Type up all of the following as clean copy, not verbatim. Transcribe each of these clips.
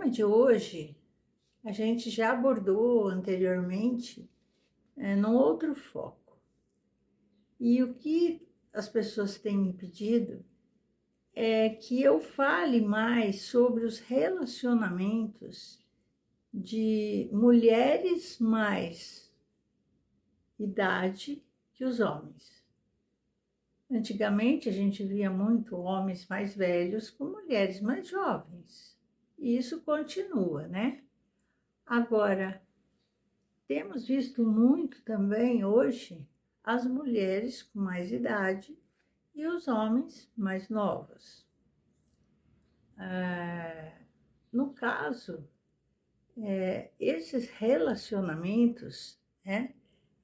tema de hoje a gente já abordou anteriormente, num outro foco. E o que as pessoas têm me pedido é que eu fale mais sobre os relacionamentos de mulheres mais idade que os homens. Antigamente a gente via muito homens mais velhos com mulheres mais jovens. E isso continua, né? Agora, temos visto muito também hoje as mulheres com mais idade e os homens mais novos. No caso, esses relacionamentos, né,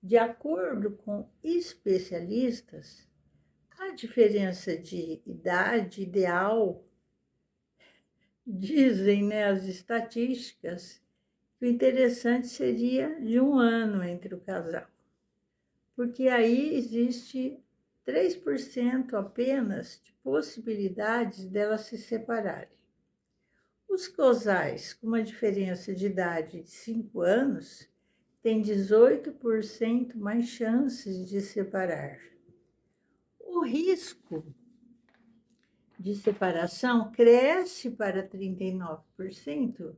de acordo com especialistas, a diferença de idade ideal, dizem, né, as estatísticas, que o interessante seria de 1 ano entre o casal, porque aí existe 3% apenas de possibilidades delas se separarem. Os casais com uma diferença de idade de 5 anos têm 18% mais chances de separar. O risco de separação cresce para 39%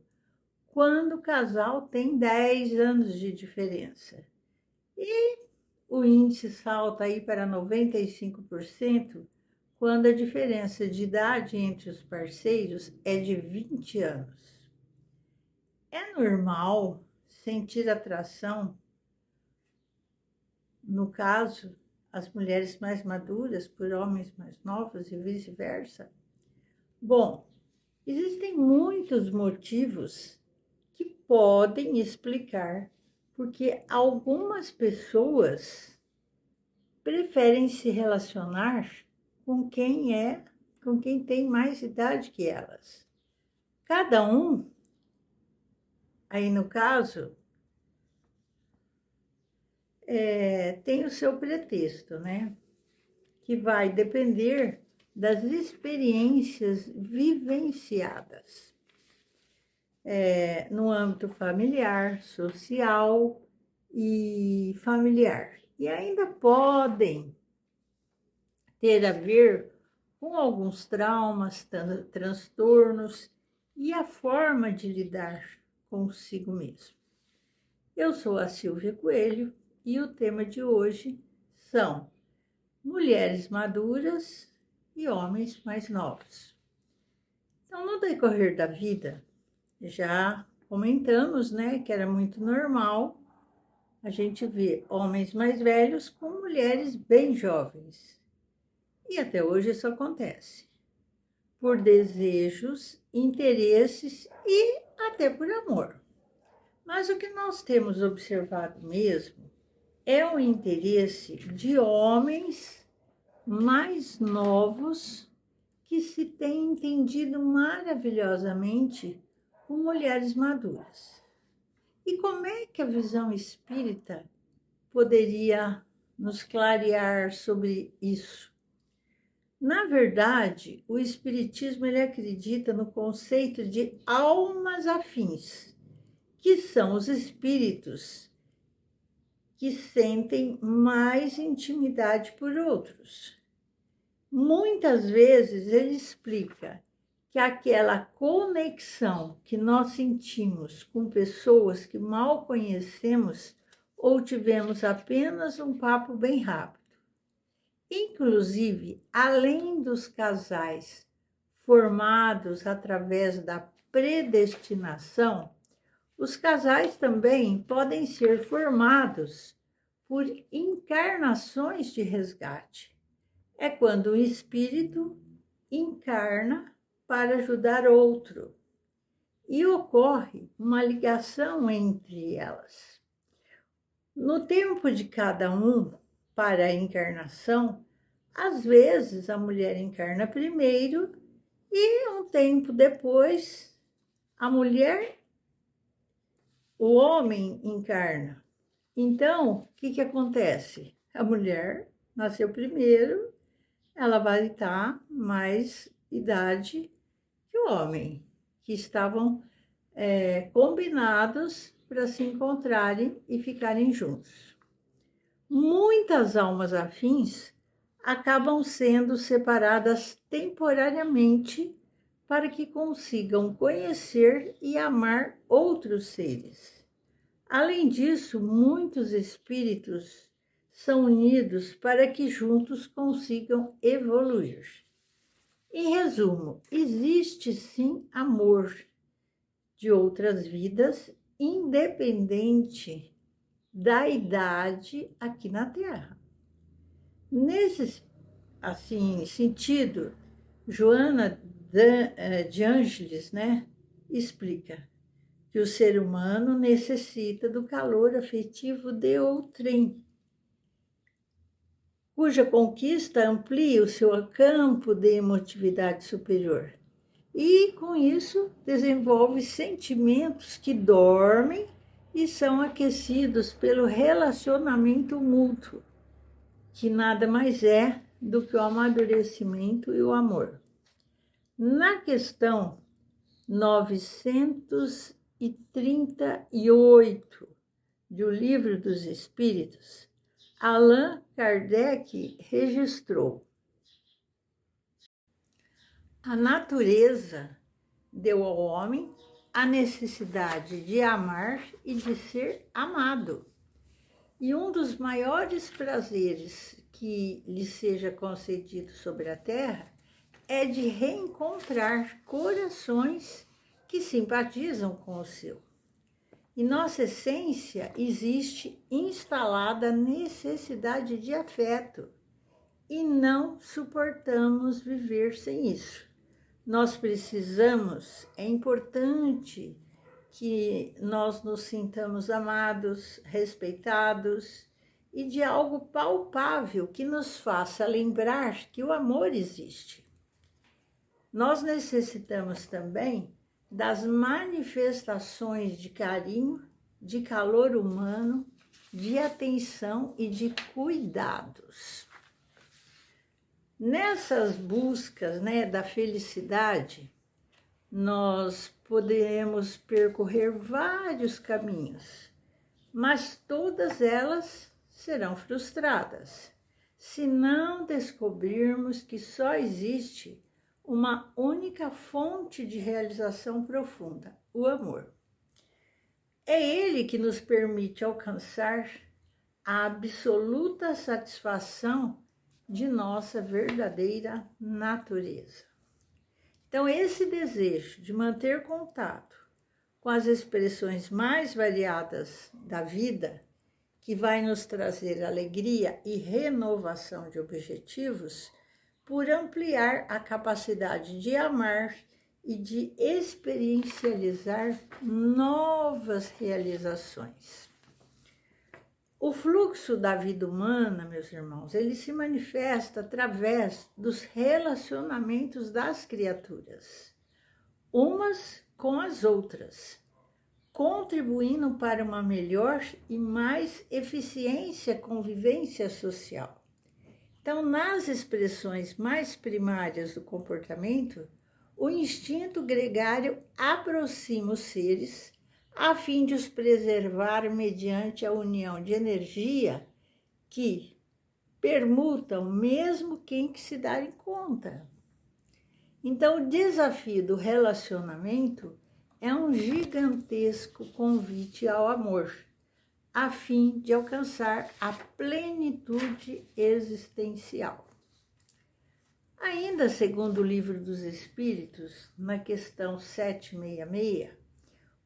quando o casal tem 10 anos de diferença. E o índice salta aí para 95% quando a diferença de idade entre os parceiros é de 20 anos. É normal sentir atração, no caso, as mulheres mais maduras por homens mais novos e vice-versa? Bom, existem muitos motivos que podem explicar porque algumas pessoas preferem se relacionar com quem tem mais idade que elas. Cada um, aí no caso, tem o seu pretexto, né? Que vai depender das experiências vivenciadas no âmbito familiar, social e familiar. E ainda podem ter a ver com alguns traumas, transtornos e a forma de lidar consigo mesmo. Eu sou a Silvia Coelho e o tema de hoje são mulheres maduras e homens mais novos. Então, no decorrer da vida, já comentamos, né, que era muito normal a gente ver homens mais velhos com mulheres bem jovens. E até hoje isso acontece. Por desejos, interesses e até por amor. Mas o que nós temos observado mesmo é o interesse de homens mais novos que se têm entendido maravilhosamente com mulheres maduras. E como é que a visão espírita poderia nos clarear sobre isso? Na verdade, o espiritismo ele acredita no conceito de almas afins, que são os espíritos que sentem mais intimidade por outros. Muitas vezes ele explica que aquela conexão que nós sentimos com pessoas que mal conhecemos ou tivemos apenas um papo bem rápido. Inclusive, além dos casais formados através da predestinação, os casais também podem ser formados por encarnações de resgate. É quando o espírito encarna para ajudar outro e ocorre uma ligação entre elas. No tempo de cada um para a encarnação, às vezes a mulher encarna primeiro e um tempo depois o homem encarna. Então, o que acontece? A mulher nasceu primeiro, ela vai estar mais idade que o homem, que estavam combinados para se encontrarem e ficarem juntos. Muitas almas afins acabam sendo separadas temporariamente para que consigam conhecer e amar outros seres. Além disso, muitos espíritos são unidos para que juntos consigam evoluir. Em resumo, existe sim amor de outras vidas, independente da idade aqui na Terra. Nesse sentido, Joana de Ângeles, explica que o ser humano necessita do calor afetivo de outrem, cuja conquista amplia o seu campo de emotividade superior. E, com isso, desenvolve sentimentos que dormem e são aquecidos pelo relacionamento mútuo, que nada mais é do que o amadurecimento e o amor. Na questão 938 do Livro dos Espíritos, Allan Kardec registrou: a natureza deu ao homem a necessidade de amar e de ser amado. E um dos maiores prazeres que lhe seja concedido sobre a terra é de reencontrar corações que simpatizam com o seu. Em nossa essência existe instalada a necessidade de afeto e não suportamos viver sem isso. Nós precisamos, é importante que nós nos sintamos amados, respeitados e de algo palpável que nos faça lembrar que o amor existe. Nós necessitamos também das manifestações de carinho, de calor humano, de atenção e de cuidados. Nessas buscas, da felicidade, nós podemos percorrer vários caminhos, mas todas elas serão frustradas se não descobrirmos que só existe uma única fonte de realização profunda, o amor. É ele que nos permite alcançar a absoluta satisfação de nossa verdadeira natureza. Então, esse desejo de manter contato com as expressões mais variadas da vida, que vai nos trazer alegria e renovação de objetivos, por ampliar a capacidade de amar e de experiencializar novas realizações. O fluxo da vida humana, meus irmãos, ele se manifesta através dos relacionamentos das criaturas, umas com as outras, contribuindo para uma melhor e mais eficiência convivência social. Então, nas expressões mais primárias do comportamento, o instinto gregário aproxima os seres a fim de os preservar mediante a união de energia que permutam mesmo quem que se darem conta. Então, o desafio do relacionamento é um gigantesco convite ao amor, a fim de alcançar a plenitude existencial. Ainda segundo o Livro dos Espíritos, na questão 766,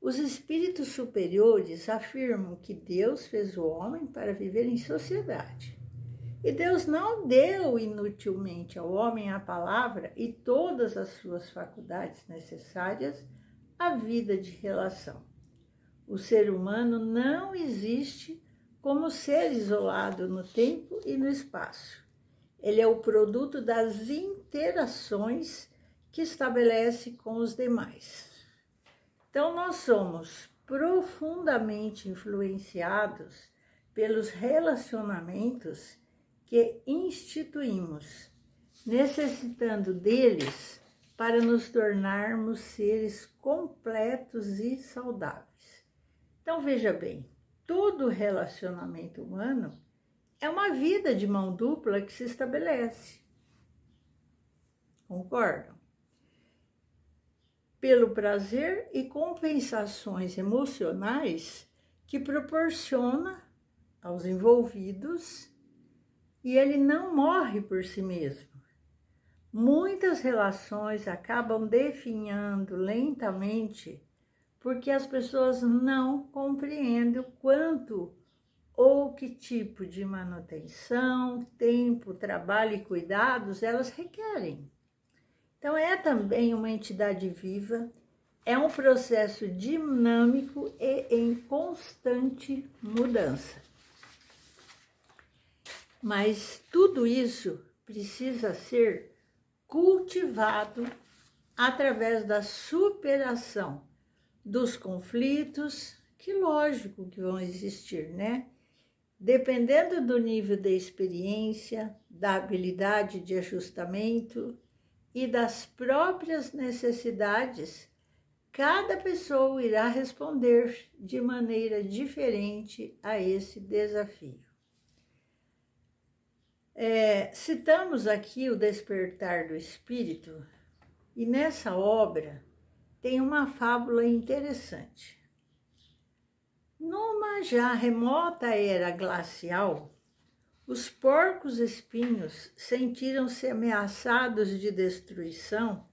os espíritos superiores afirmam que Deus fez o homem para viver em sociedade. E Deus não deu inutilmente ao homem a palavra e todas as suas faculdades necessárias à vida de relação. O ser humano não existe como ser isolado no tempo e no espaço. Ele é o produto das interações que estabelece com os demais. Então, nós somos profundamente influenciados pelos relacionamentos que instituímos, necessitando deles para nos tornarmos seres completos e saudáveis. Então, veja bem, todo relacionamento humano é uma vida de mão dupla que se estabelece. Concordam? Pelo prazer e compensações emocionais que proporciona aos envolvidos, e ele não morre por si mesmo. Muitas relações acabam definhando lentamente porque as pessoas não compreendem o quanto ou que tipo de manutenção, tempo, trabalho e cuidados elas requerem. Então, é também uma entidade viva, é um processo dinâmico e em constante mudança. Mas tudo isso precisa ser cultivado através da superação dos conflitos, que lógico que vão existir, né? Dependendo do nível de experiência, da habilidade de ajustamento e das próprias necessidades, cada pessoa irá responder de maneira diferente a esse desafio. Citamos aqui o Despertar do Espírito, e nessa obra tem uma fábula interessante. Numa já remota era glacial, os porcos-espinhos sentiram-se ameaçados de destruição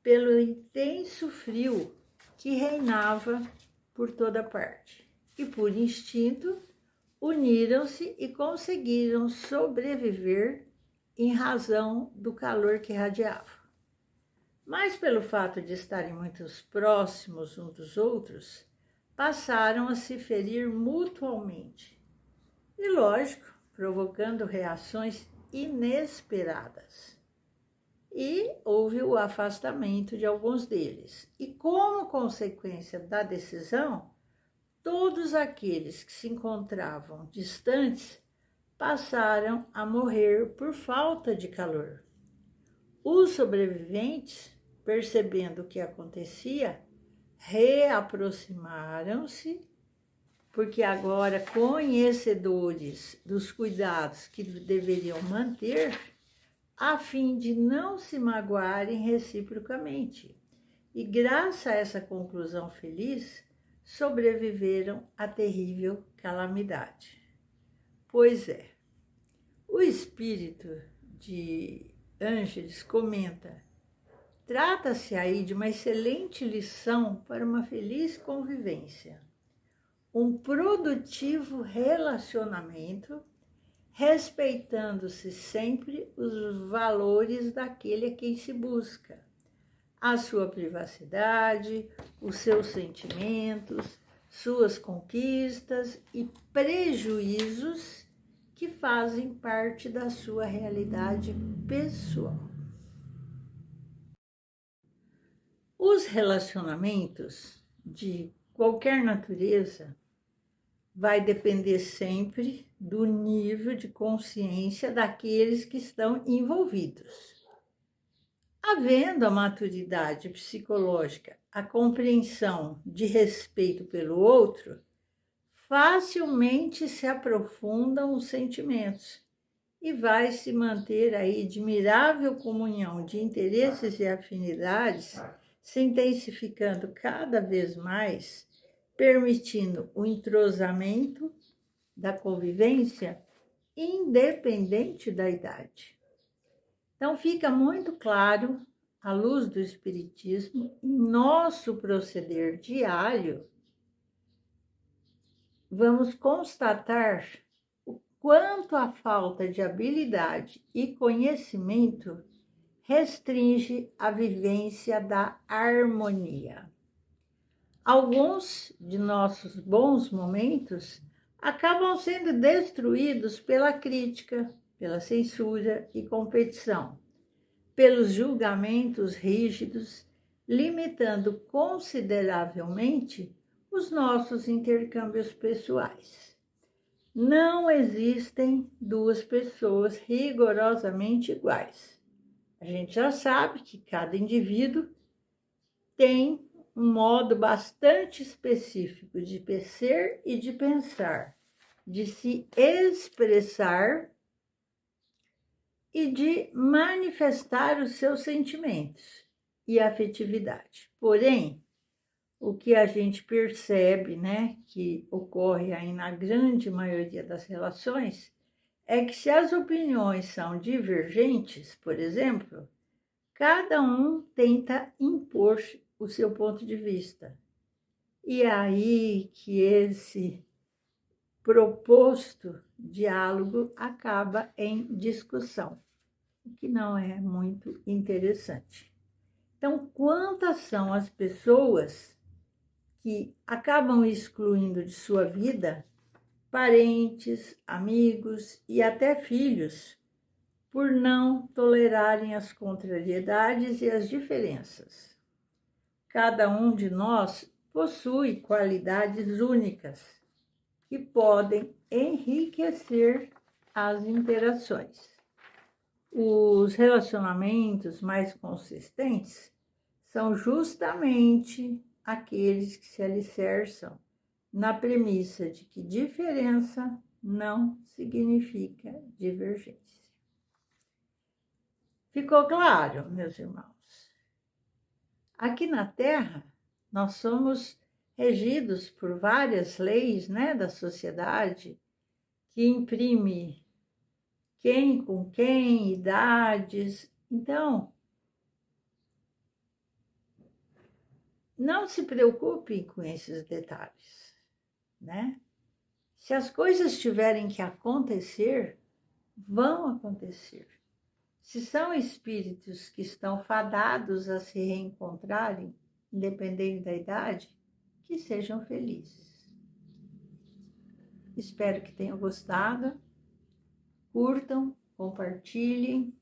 pelo intenso frio que reinava por toda parte. E por instinto, uniram-se e conseguiram sobreviver em razão do calor que radiava. Mas pelo fato de estarem muito próximos uns dos outros, passaram a se ferir mutuamente. E, lógico, provocando reações inesperadas. E houve o afastamento de alguns deles. E como consequência da decisão, todos aqueles que se encontravam distantes passaram a morrer por falta de calor. Os sobreviventes, percebendo o que acontecia, reaproximaram-se, porque agora conhecedores dos cuidados que deveriam manter, a fim de não se magoarem reciprocamente. E graças a essa conclusão feliz, sobreviveram à terrível calamidade. Pois é, o espírito de Ângeles comenta: trata-se aí de uma excelente lição para uma feliz convivência, um produtivo relacionamento, respeitando-se sempre os valores daquele a quem se busca, a sua privacidade, os seus sentimentos, suas conquistas e prejuízos que fazem parte da sua realidade pessoal. Os relacionamentos de qualquer natureza vai depender sempre do nível de consciência daqueles que estão envolvidos. Havendo a maturidade psicológica, a compreensão de respeito pelo outro, facilmente se aprofundam os sentimentos e vai se manter a admirável comunhão de interesses e afinidades, se intensificando cada vez mais, permitindo o entrosamento da convivência independente da idade. Então, fica muito claro, à luz do Espiritismo, em nosso proceder diário, vamos constatar o quanto a falta de habilidade e conhecimento restringe a vivência da harmonia. Alguns de nossos bons momentos acabam sendo destruídos pela crítica, pela censura e competição, pelos julgamentos rígidos, limitando consideravelmente os nossos intercâmbios pessoais. Não existem duas pessoas rigorosamente iguais. A gente já sabe que cada indivíduo tem um modo bastante específico de ser e de pensar, de se expressar e de manifestar os seus sentimentos e afetividade. Porém, o que a gente percebe, né, que ocorre aí na grande maioria das relações, é que se as opiniões são divergentes, por exemplo, cada um tenta impor o seu ponto de vista. E é aí que esse proposto diálogo acaba em discussão, o que não é muito interessante. Então, quantas são as pessoas que acabam excluindo de sua vida parentes, amigos e até filhos por não tolerarem as contrariedades e as diferenças. Cada um de nós possui qualidades únicas que podem enriquecer as interações. Os relacionamentos mais consistentes são justamente aqueles que se alicerçam na premissa de que diferença não significa divergência. Ficou claro, meus irmãos? Aqui na Terra, nós somos regidos por várias leis, né, da sociedade, que imprime quem com quem, idades. Então, não se preocupem com esses detalhes, né? Se as coisas tiverem que acontecer, vão acontecer. Se são espíritos que estão fadados a se reencontrarem, independente da idade, que sejam felizes. Espero que tenham gostado. Curtam, compartilhem,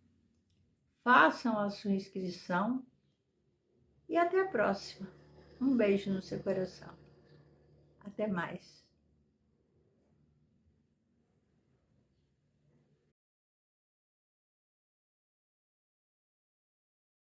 façam a sua inscrição e até a próxima. Um beijo no seu coração. Até mais.